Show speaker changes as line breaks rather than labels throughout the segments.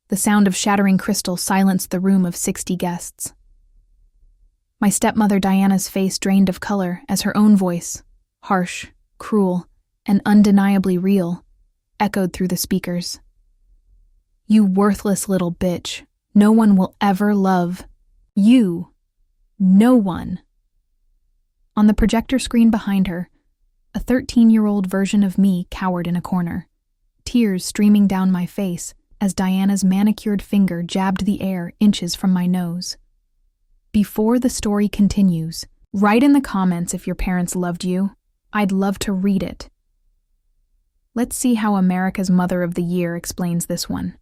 The sound of shattering crystal silenced the room of 60 guests. My stepmother Diana's face drained of color as her own voice, harsh, cruel, and undeniably real, echoed through the speakers. "You worthless little bitch. No one will ever love you. No one." On the projector screen behind her, a 13-year-old version of me cowered in a corner, tears streaming down my face as Diana's manicured finger jabbed the air inches from my nose. Before the story continues, write in the comments if your parents loved you. I'd love to read it. Let's see how America's Mother of the Year explains this one,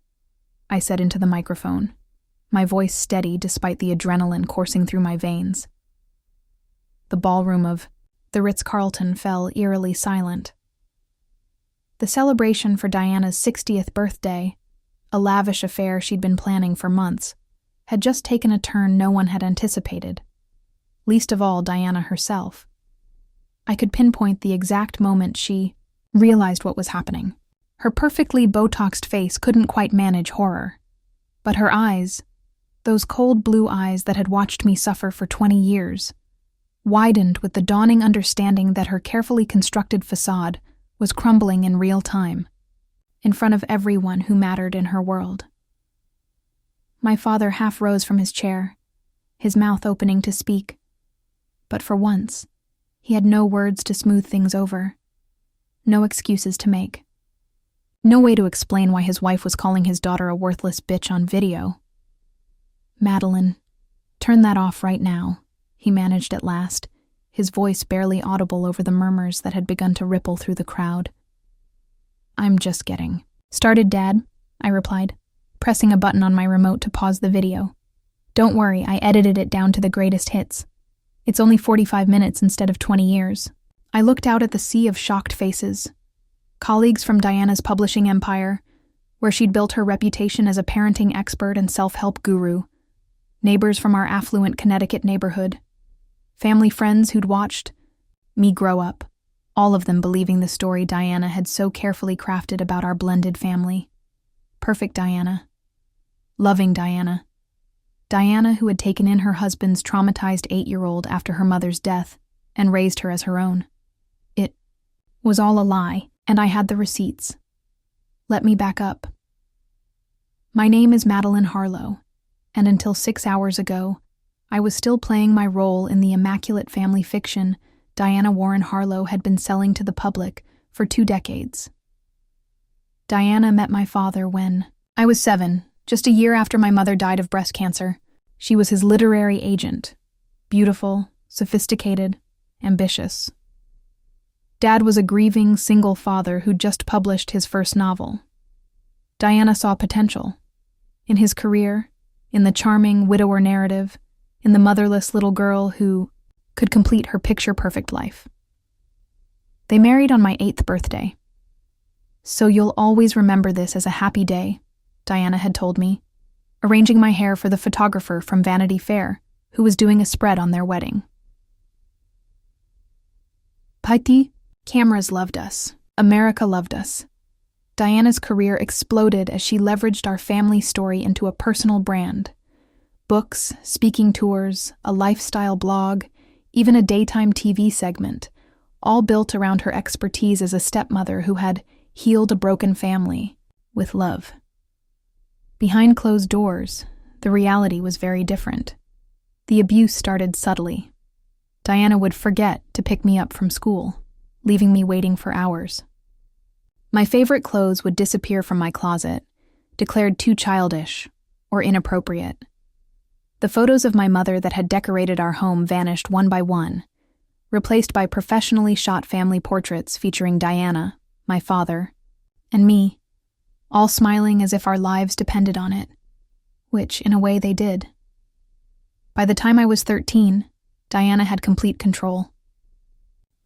I said into the microphone, my voice steady despite the adrenaline coursing through my veins. The ballroom of the Ritz-Carlton fell eerily silent. The celebration for Diana's 60th birthday, a lavish affair she'd been planning for months, had just taken a turn no one had anticipated, least of all Diana herself. I could pinpoint the exact moment she realized what was happening. Her perfectly Botoxed face couldn't quite manage horror, but her eyes, those cold blue eyes that had watched me suffer for 20 years, widened with the dawning understanding that her carefully constructed facade was crumbling in real time, in front of everyone who mattered in her world. My father half rose from his chair, his mouth opening to speak, but for once, he had no words to smooth things over, no excuses to make, no way to explain why his wife was calling his daughter a worthless bitch on video. "Madeline, turn that off right now," he managed at last, his voice barely audible over the murmurs that had begun to ripple through the crowd. "I'm just getting started, Dad," I replied, pressing a button on my remote to pause the video. "Don't worry, I edited it down to the greatest hits. It's only 45 minutes instead of 20 years. I looked out at the sea of shocked faces. Colleagues from Diana's publishing empire, where she'd built her reputation as a parenting expert and self-help guru. Neighbors from our affluent Connecticut neighborhood. Family friends who'd watched me grow up, all of them believing the story Diana had so carefully crafted about our blended family. Perfect Diana. Loving Diana. Diana who had taken in her husband's traumatized 8-year-old after her mother's death and raised her as her own. It was all a lie, and I had the receipts. Let me back up. My name is Madeline Harlow, and until 6 hours ago, I was still playing my role in the immaculate family fiction Diana Warren Harlow had been selling to the public for 2 decades. Diana met my father when I was 7, just a year after my mother died of breast cancer. She was his literary agent. Beautiful, sophisticated, ambitious. Dad was a grieving, single father who'd just published his first novel. Diana saw potential. In his career, in the charming widower narrative, in the motherless little girl who could complete her picture-perfect life. They married on my 8th birthday. "So you'll always remember this as a happy day," Diana had told me, arranging my hair for the photographer from Vanity Fair, who was doing a spread on their wedding. Paiti, cameras loved us. America loved us. Diana's career exploded as she leveraged our family story into a personal brand. Books, speaking tours, a lifestyle blog, even a daytime TV segment, all built around her expertise as a stepmother who had healed a broken family with love. Behind closed doors, the reality was very different. The abuse started subtly. Diana would forget to pick me up from school, leaving me waiting for hours. My favorite clothes would disappear from my closet, declared too childish or inappropriate. The photos of my mother that had decorated our home vanished one by one, replaced by professionally shot family portraits featuring Diana, my father, and me, all smiling as if our lives depended on it, which, in a way, they did. By the time I was 13, Diana had complete control.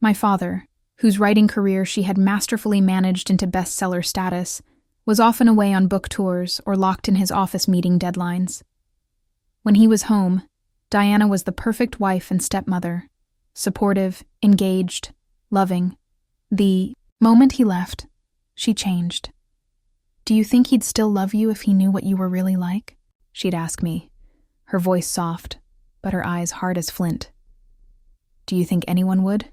My father, whose writing career she had masterfully managed into bestseller status, was often away on book tours or locked in his office meeting deadlines. When he was home, Diana was the perfect wife and stepmother, supportive, engaged, loving. The moment he left, she changed. Do you think he'd still love you if he knew what you were really like? She'd ask me, her voice soft, but her eyes hard as flint. Do you think anyone would?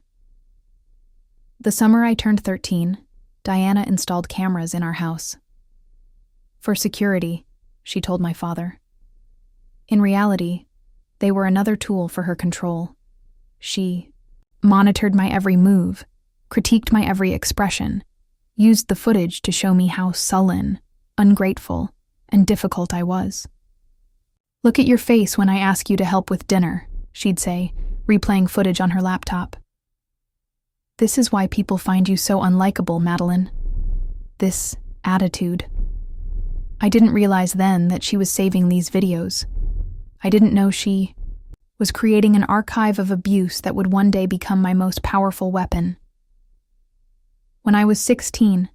The summer I turned 13, Diana installed cameras in our house. For security, she told my father. In reality, they were another tool for her control. She monitored my every move, critiqued my every expression, used the footage to show me how sullen, ungrateful, and difficult I was. Look at your face when I ask you to help with dinner, she'd say, replaying footage on her laptop. This is why people find you so unlikable, Madeline. This attitude. I didn't realize then that she was saving these videos. I didn't know she was creating an archive of abuse that would one day become my most powerful weapon. When I was 16,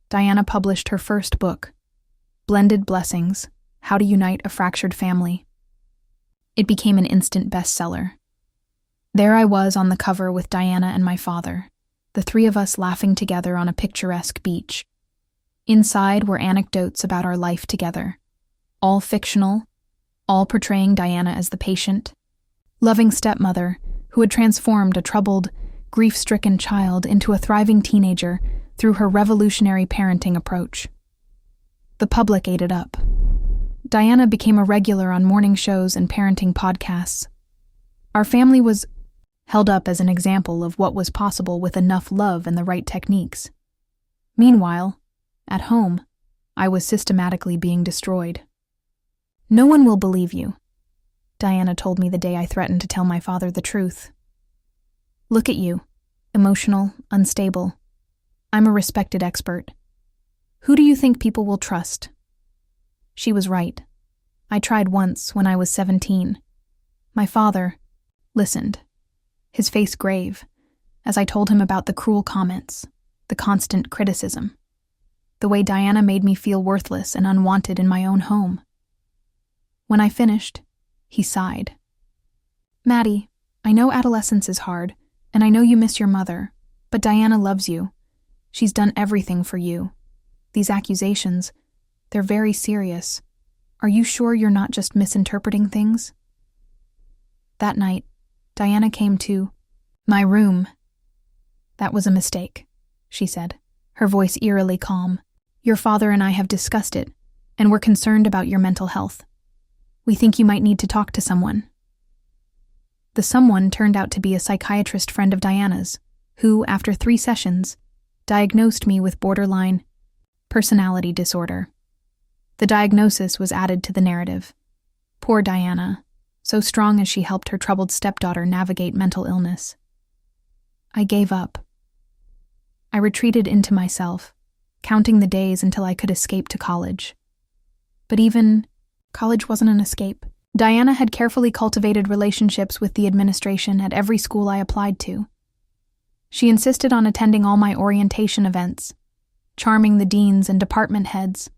Diana published her first book, Blended Blessings: How to Unite a Fractured Family. It became an instant bestseller. There I was on the cover with Diana and my father, the three of us laughing together on a picturesque beach. Inside were anecdotes about our life together, all fictional, all portraying Diana as the patient, loving stepmother who had transformed a troubled, grief-stricken child into a thriving teenager through her revolutionary parenting approach. The public ate it up. Diana became a regular on morning shows and parenting podcasts. Our family was held up as an example of what was possible with enough love and the right techniques. Meanwhile, at home, I was systematically being destroyed. No one will believe you, Diana told me the day I threatened to tell my father the truth. Look at you, emotional, unstable. I'm a respected expert. Who do you think people will trust? She was right. I tried once when I was 17. My father listened, his face grave, as I told him about the cruel comments, the constant criticism, the way Diana made me feel worthless and unwanted in my own home. When I finished, he sighed. Maddie, I know adolescence is hard, and I know you miss your mother, but Diana loves you. She's done everything for you. These accusations, they're very serious. Are you sure you're not just misinterpreting things? That night, Diana came to my room. That was a mistake, she said, her voice eerily calm. Your father and I have discussed it, and we're concerned about your mental health. We think you might need to talk to someone. The someone turned out to be a psychiatrist friend of Diana's, who, after 3 sessions, diagnosed me with borderline personality disorder. The diagnosis was added to the narrative. Poor Diana, so strong as she helped her troubled stepdaughter navigate mental illness. I gave up. I retreated into myself, counting the days until I could escape to college. But even college wasn't an escape. Diana had carefully cultivated relationships with the administration at every school I applied to. She insisted on attending all my orientation events, charming the deans and department heads.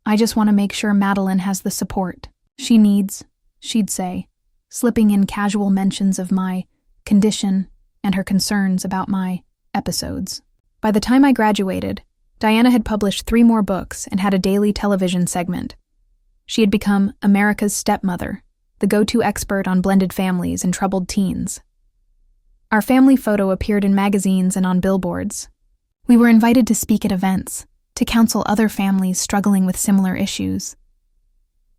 I just want to make sure Madeline has the support she needs, she'd say, slipping in casual mentions of my condition and her concerns about my episodes. By the time I graduated, Diana had published 3 more books and had a daily television segment. She had become America's stepmother, the go-to expert on blended families and troubled teens. Our family photo appeared in magazines and on billboards. We were invited to speak at events, to counsel other families struggling with similar issues.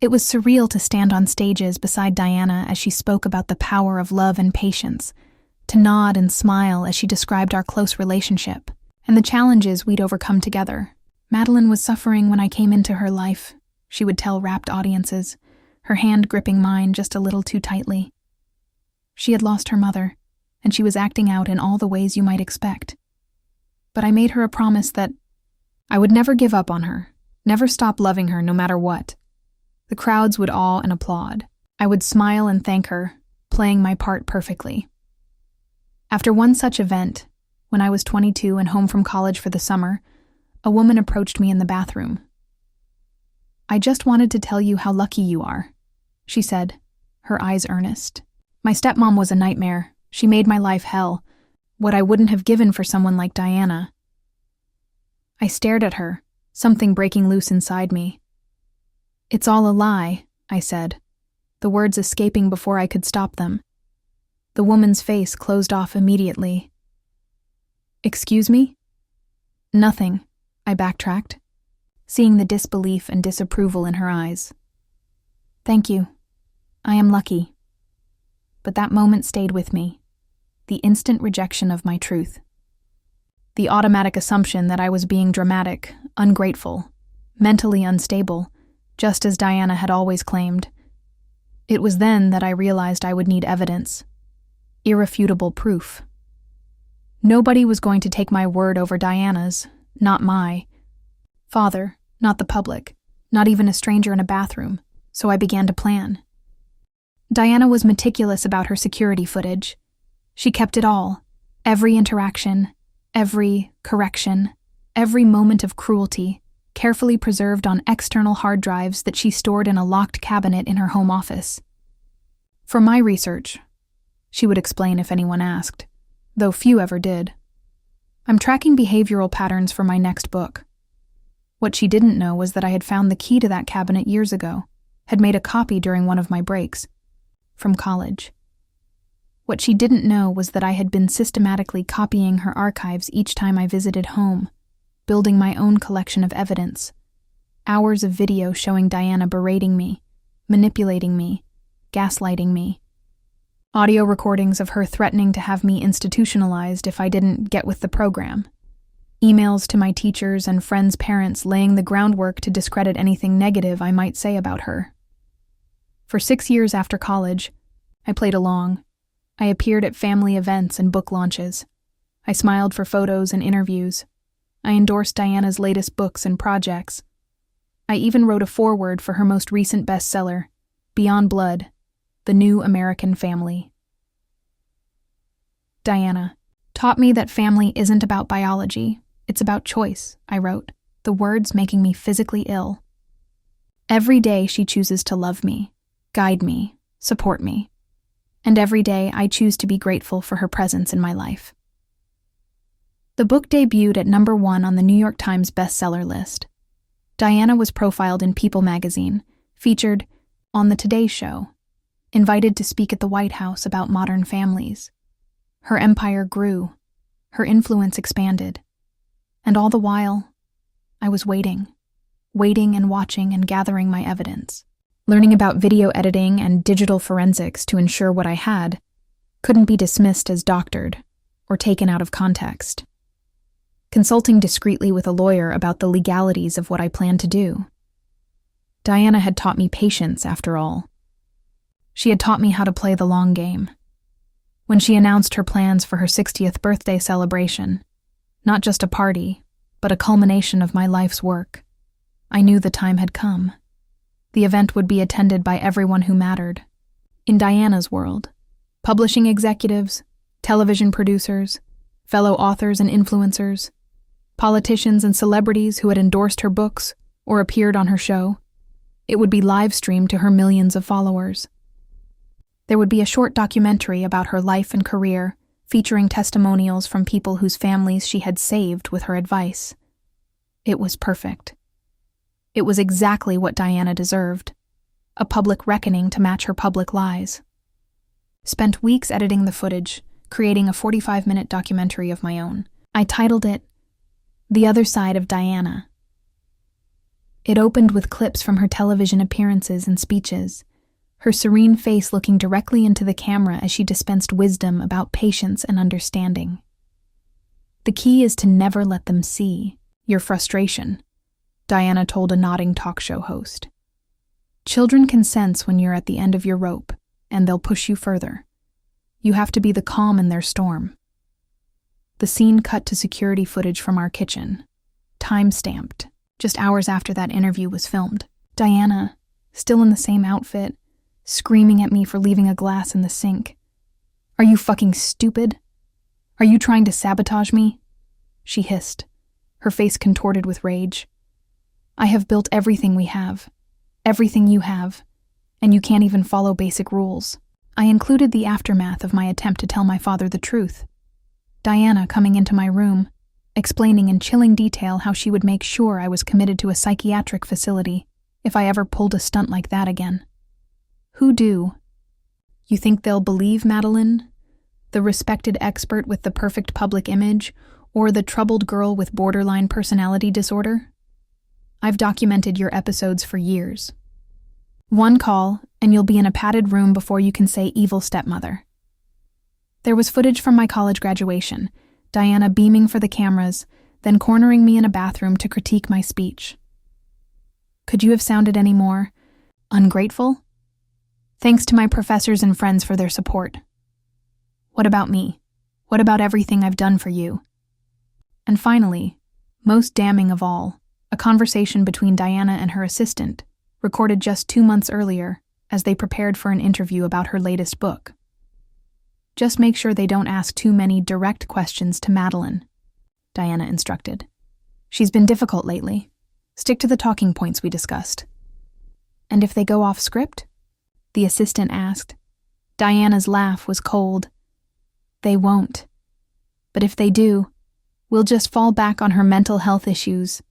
It was surreal to stand on stages beside Diana as she spoke about the power of love and patience, to nod and smile as she described our close relationship and the challenges we'd overcome together. Madeline was suffering when I came into her life, she would tell rapt audiences, her hand gripping mine just a little too tightly. She had lost her mother, and she was acting out in all the ways you might expect. But I made her a promise that I would never give up on her, never stop loving her no matter what. The crowds would awe and applaud. I would smile and thank her, playing my part perfectly. After one such event, when I was 22 and home from college for the summer, a woman approached me in the bathroom. I just wanted to tell you how lucky you are, she said, her eyes earnest. My stepmom was a nightmare. She made my life hell, what I wouldn't have given for someone like Diana. I stared at her, something breaking loose inside me. "It's all a lie," I said, the words escaping before I could stop them. The woman's face closed off immediately. "Excuse me?" "Nothing," I backtracked, seeing the disbelief and disapproval in her eyes. "Thank you. I am lucky." But that moment stayed with me, the instant rejection of my truth. The automatic assumption that I was being dramatic, ungrateful, mentally unstable, just as Diana had always claimed. It was then that I realized I would need evidence. Irrefutable proof. Nobody was going to take my word over Diana's, not my father, not the public, not even a stranger in a bathroom, so I began to plan. Diana was meticulous about her security footage. She kept it all, every interaction, every correction, every moment of cruelty, carefully preserved on external hard drives that she stored in a locked cabinet in her home office. "For my research," she would explain if anyone asked, though few ever did, "I'm tracking behavioral patterns for my next book." What she didn't know was that I had found the key to that cabinet years ago, had made a copy during one of my breaks from college. What she didn't know was that I had been systematically copying her archives each time I visited home, building my own collection of evidence. Hours of video showing Diana berating me, manipulating me, gaslighting me. Audio recordings of her threatening to have me institutionalized if I didn't get with the program. Emails to my teachers and friends' parents laying the groundwork to discredit anything negative I might say about her. For 6 years after college, I played along. I appeared at family events and book launches. I smiled for photos and interviews. I endorsed Diana's latest books and projects. I even wrote a foreword for her most recent bestseller, Beyond Blood, The New American Family. Diana taught me that family isn't about biology, it's about choice, I wrote, the words making me physically ill. Every day she chooses to love me, guide me, support me. And every day I choose to be grateful for her presence in my life. The book debuted at #1 on the New York Times bestseller list. Diana was profiled in People magazine, featured on The Today Show, invited to speak at the White House about modern families. Her empire grew, her influence expanded, and all the while, I was waiting and watching and gathering my evidence. Learning about video editing and digital forensics to ensure what I had couldn't be dismissed as doctored or taken out of context. Consulting discreetly with a lawyer about the legalities of what I planned to do. Diana had taught me patience, after all. She had taught me how to play the long game. When she announced her plans for her 60th birthday celebration, not just a party, but a culmination of my life's work, I knew the time had come. The event would be attended by everyone who mattered. In Diana's world, publishing executives, television producers, fellow authors and influencers, politicians and celebrities who had endorsed her books or appeared on her show. It would be live-streamed to her millions of followers. There would be a short documentary about her life and career, featuring testimonials from people whose families she had saved with her advice. It was perfect. It was exactly what Diana deserved, a public reckoning to match her public lies. Spent weeks editing the footage, creating a 45-minute documentary of my own. I titled it, The Other Side of Diana. It opened with clips from her television appearances and speeches, her serene face looking directly into the camera as she dispensed wisdom about patience and understanding. The key is to never let them see your frustration, Diana told a nodding talk show host. Children can sense when you're at the end of your rope, and they'll push you further. You have to be the calm in their storm. The scene cut to security footage from our kitchen, time-stamped, just hours after that interview was filmed. Diana, still in the same outfit, screaming at me for leaving a glass in the sink. "Are you fucking stupid? Are you trying to sabotage me?" she hissed, her face contorted with rage. "I have built everything we have, everything you have, and you can't even follow basic rules." I included the aftermath of my attempt to tell my father the truth. Diana coming into my room, explaining in chilling detail how she would make sure I was committed to a psychiatric facility if I ever pulled a stunt like that again. Who do? You think they'll believe Madeline, the respected expert with the perfect public image, or the troubled girl with borderline personality disorder? I've documented your episodes for years. One call, and you'll be in a padded room before you can say evil stepmother. There was footage from my college graduation, Diana beaming for the cameras, then cornering me in a bathroom to critique my speech. Could you have sounded any more ungrateful? Thanks to my professors and friends for their support. What about me? What about everything I've done for you? And finally, most damning of all, a conversation between Diana and her assistant, recorded just 2 months earlier as they prepared for an interview about her latest book. Just make sure they don't ask too many direct questions to Madeline, Diana instructed. She's been difficult lately. Stick to the talking points we discussed. And if they go off script? The assistant asked. Diana's laugh was cold. They won't. But if they do, we'll just fall back on her mental health issues.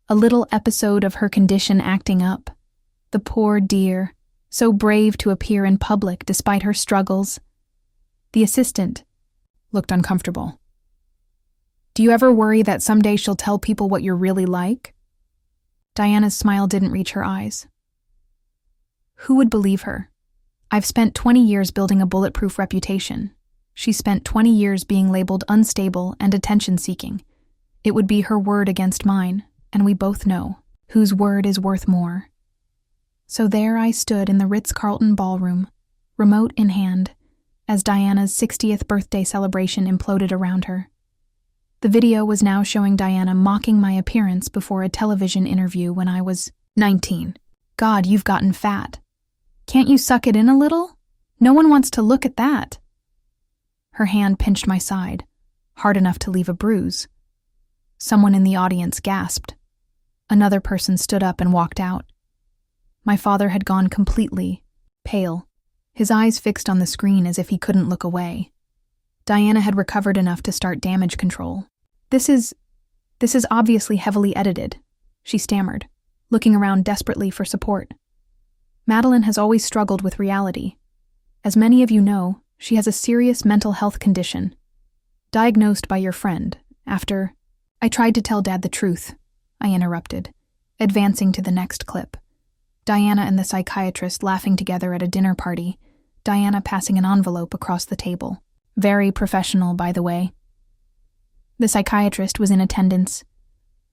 A little episode of her condition acting up. The poor dear, so brave to appear in public despite her struggles. The assistant looked uncomfortable. Do you ever worry that someday she'll tell people what you're really like? Diana's smile didn't reach her eyes. Who would believe her? I've spent 20 years building a bulletproof reputation. She spent 20 years being labeled unstable and attention-seeking. It would be her word against mine, and we both know whose word is worth more. So there I stood in the Ritz-Carlton ballroom, remote in hand, as Diana's 60th birthday celebration imploded around her. The video was now showing Diana mocking my appearance before a television interview when I was 19. God, you've gotten fat. Can't you suck it in a little? No one wants to look at that. Her hand pinched my side, hard enough to leave a bruise. Someone in the audience gasped. Another person stood up and walked out. My father had gone completely pale, his eyes fixed on the screen as if he couldn't look away. Diana had recovered enough to start damage control. This is obviously heavily edited, she stammered, looking around desperately for support. Madeline has always struggled with reality. As many of you know, she has a serious mental health condition, diagnosed by your friend after... I tried to tell Dad the truth, I interrupted, advancing to the next clip. Diana and the psychiatrist laughing together at a dinner party, Diana passing an envelope across the table. Very professional, by the way. The psychiatrist was in attendance.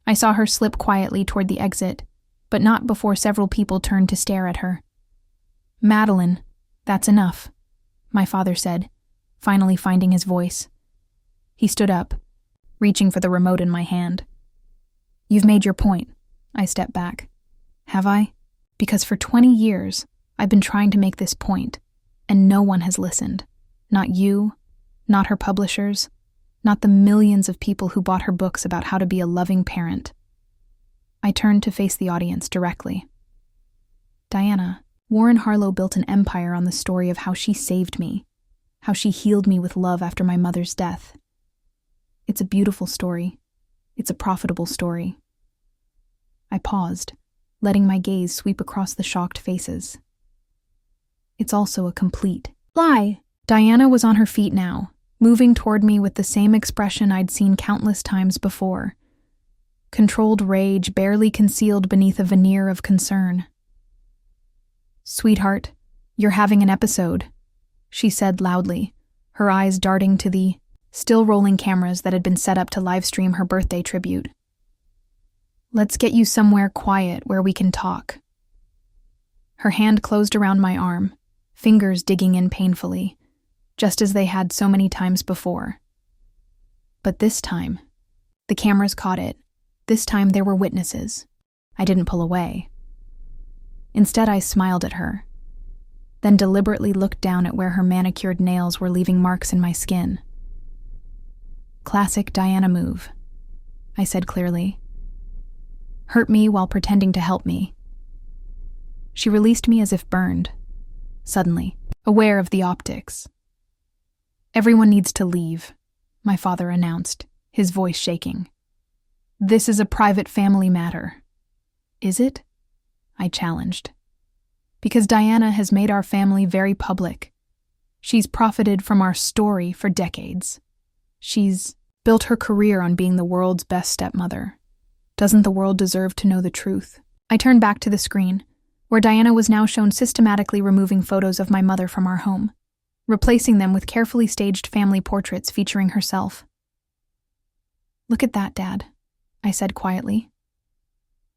I saw her slip quietly toward the exit, but not before several people turned to stare at her. Madeline, that's enough, my father said, finally finding his voice. He stood up, reaching for the remote in my hand. You've made your point, I stepped back. Have I? Because for 20 years, I've been trying to make this point, and no one has listened. Not you, not her publishers, not the millions of people who bought her books about how to be a loving parent. I turned to face the audience directly. Diana, Warren Harlow built an empire on the story of how she saved me, how she healed me with love after my mother's death. It's a beautiful story. It's a profitable story. I paused, letting my gaze sweep across the shocked faces. It's also a complete lie. Diana was on her feet now, moving toward me with the same expression I'd seen countless times before. Controlled rage barely concealed beneath a veneer of concern. Sweetheart, you're having an episode, she said loudly, her eyes darting to the still rolling cameras that had been set up to livestream her birthday tribute. Let's get you somewhere quiet where we can talk. Her hand closed around my arm, fingers digging in painfully, just as they had so many times before. But this time, the cameras caught it. This time there were witnesses. I didn't pull away. Instead, I smiled at her, then deliberately looked down at where her manicured nails were leaving marks in my skin. Classic Diana move, I said clearly. Hurt me while pretending to help me. She released me as if burned, suddenly, aware of the optics. Everyone needs to leave, my father announced, his voice shaking. "This is a private family matter." "Is it?" I challenged. "Because Diana has made our family very public. She's profited from our story for decades. She's built her career on being the world's best stepmother. Doesn't the world deserve to know the truth?" I turned back to the screen, where Diana was now shown systematically removing photos of my mother from our home, replacing them with carefully staged family portraits featuring herself. "Look at that, Dad," I said quietly.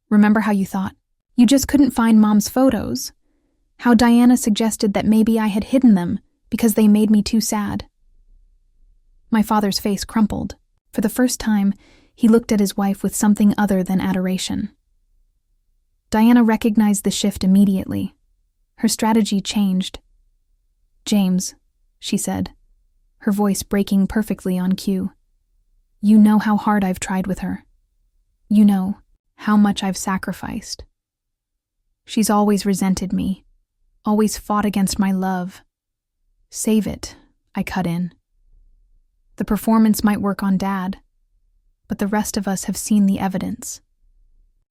"Remember how you thought you just couldn't find Mom's photos? How Diana suggested that maybe I had hidden them because they made me too sad." My father's face crumpled. For the first time, he looked at his wife with something other than adoration. Diana recognized the shift immediately. Her strategy changed. "James," she said, her voice breaking perfectly on cue, "you know how hard I've tried with her. You know how much I've sacrificed. She's always resented me, always fought against my love. Save it," I cut in. "The performance might work on Dad, but the rest of us have seen the evidence."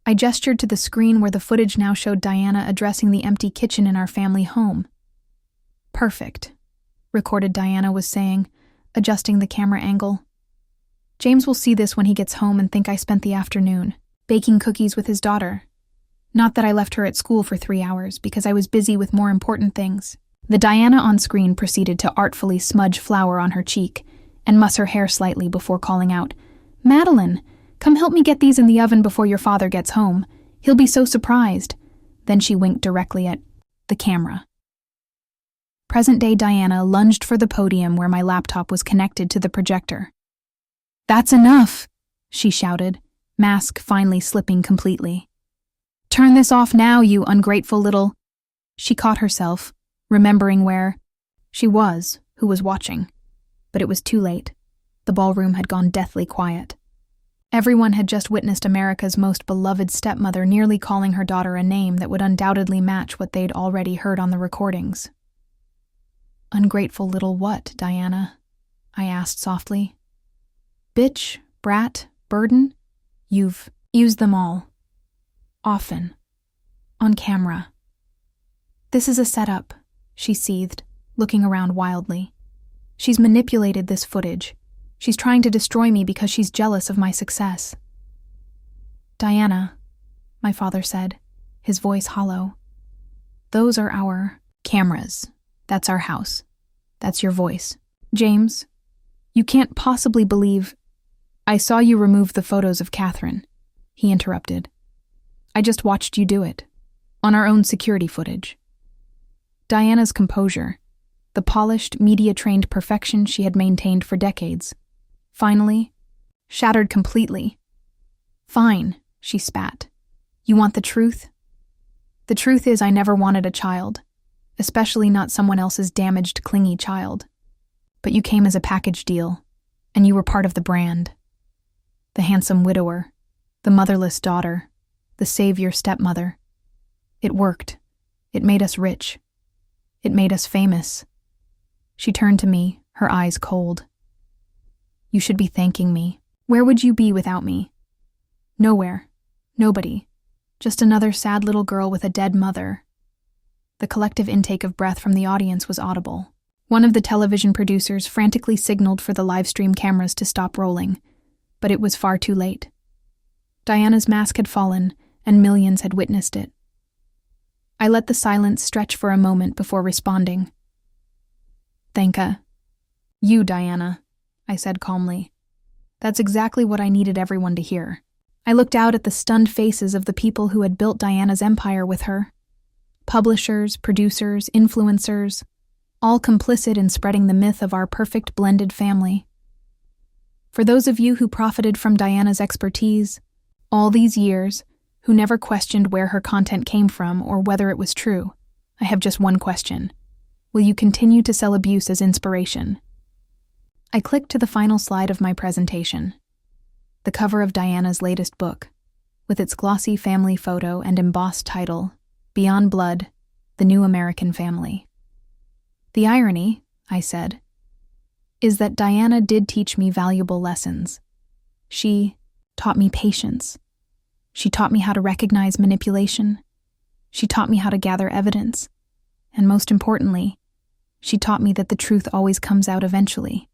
I gestured to the screen where the footage now showed Diana addressing the empty kitchen in our family home. "Perfect," recorded Diana was saying, adjusting the camera angle. "James will see this when he gets home and think I spent the afternoon baking cookies with his daughter. Not that I left her at school for 3 hours, because I was busy with more important things." The Diana on screen proceeded to artfully smudge flour on her cheek and muss her hair slightly before calling out, "Madeline, come help me get these in the oven before your father gets home. He'll be so surprised." Then she winked directly at the camera. Present-day Diana lunged for the podium where my laptop was connected to the projector. "That's enough," she shouted, mask finally slipping completely. "Turn this off now, you ungrateful little—" She caught herself, remembering where she was, who was watching. But it was too late. The ballroom had gone deathly quiet. Everyone had just witnessed America's most beloved stepmother nearly calling her daughter a name that would undoubtedly match what they'd already heard on the recordings. "Ungrateful little what, Diana?" I asked softly. "Bitch, brat, burden? You've used them all. Often. On camera." "This is a setup," she seethed, looking around wildly. "She's manipulated this footage. She's trying to destroy me because she's jealous of my success." "Diana," my father said, his voice hollow, "those are our cameras. That's our house. That's your voice. James, you can't possibly believe—" "I saw you remove the photos of Catherine," he interrupted. "I just watched you do it, on our own security footage." Diana's composure, the polished, media-trained perfection she had maintained for decades, finally shattered completely. "Fine," she spat. "You want the truth? The truth is I never wanted a child, especially not someone else's damaged, clingy child. But you came as a package deal, and you were part of the brand. The handsome widower, the motherless daughter, the savior stepmother. It worked. It made us rich. It made us famous." She turned to me, her eyes cold. "You should be thanking me. Where would you be without me? Nowhere. Nobody. Just another sad little girl with a dead mother." The collective intake of breath from the audience was audible. One of the television producers frantically signaled for the livestream cameras to stop rolling, but it was far too late. Diana's mask had fallen, and millions had witnessed it. I let the silence stretch for a moment before responding. "Thanka. You, Diana," I said calmly. "That's exactly what I needed everyone to hear." I looked out at the stunned faces of the people who had built Diana's empire with her. Publishers, producers, influencers, all complicit in spreading the myth of our perfect blended family. For those of you who profited from Diana's expertise, all these years, who never questioned where her content came from or whether it was true, I have just one question. Will you continue to sell abuse as inspiration? I clicked to the final slide of my presentation, the cover of Diana's latest book, with its glossy family photo and embossed title, Beyond Blood, The New American Family. "The irony," I said, "is that Diana did teach me valuable lessons. She taught me patience. She taught me how to recognize manipulation. She taught me how to gather evidence. And most importantly, she taught me that the truth always comes out eventually.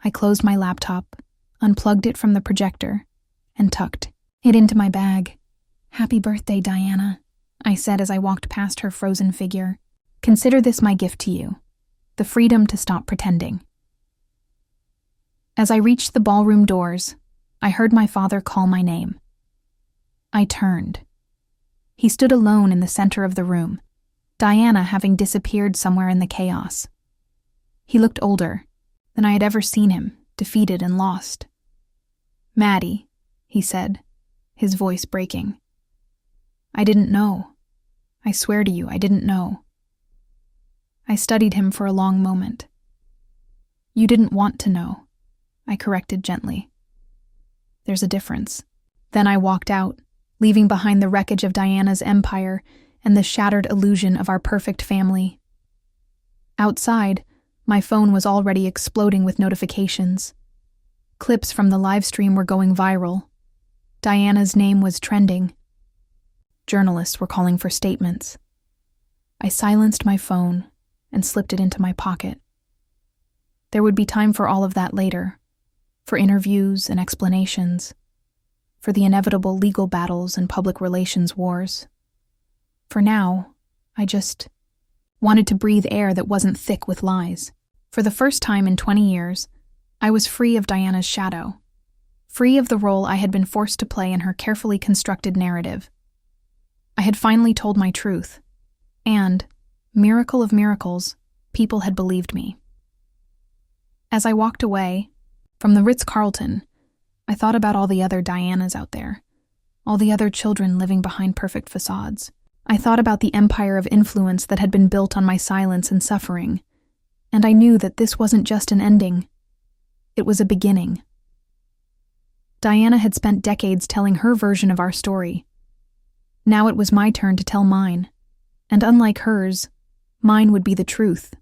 I closed my laptop, unplugged it from the projector, and tucked it into my bag. "Happy birthday, Diana," I said as I walked past her frozen figure. "Consider this my gift to you, the freedom to stop pretending." As I reached the ballroom doors, I heard my father call my name. I turned. He stood alone in the center of the room, Diana having disappeared somewhere in the chaos. He looked older than I had ever seen him, defeated and lost. "Maddie," he said, his voice breaking. "I didn't know. I swear to you, I didn't know." I studied him for a long moment. "You didn't want to know," I corrected gently. "There's a difference." Then I walked out, leaving behind the wreckage of Diana's empire and the shattered illusion of our perfect family. Outside, my phone was already exploding with notifications. Clips from the live stream were going viral. Diana's name was trending. Journalists were calling for statements. I silenced my phone and slipped it into my pocket. There would be time for all of that later, for interviews and explanations, for the inevitable legal battles and public relations wars. For now, I just wanted to breathe air that wasn't thick with lies. For the first time in 20 years, I was free of Diana's shadow, free of the role I had been forced to play in her carefully constructed narrative. I had finally told my truth, and, miracle of miracles, people had believed me. As I walked away, from the Ritz-Carlton, I thought about all the other Dianas out there, all the other children living behind perfect facades. I thought about the empire of influence that had been built on my silence and suffering, and I knew that this wasn't just an ending. It was a beginning. Diana had spent decades telling her version of our story. Now it was my turn to tell mine, and unlike hers, mine would be the truth,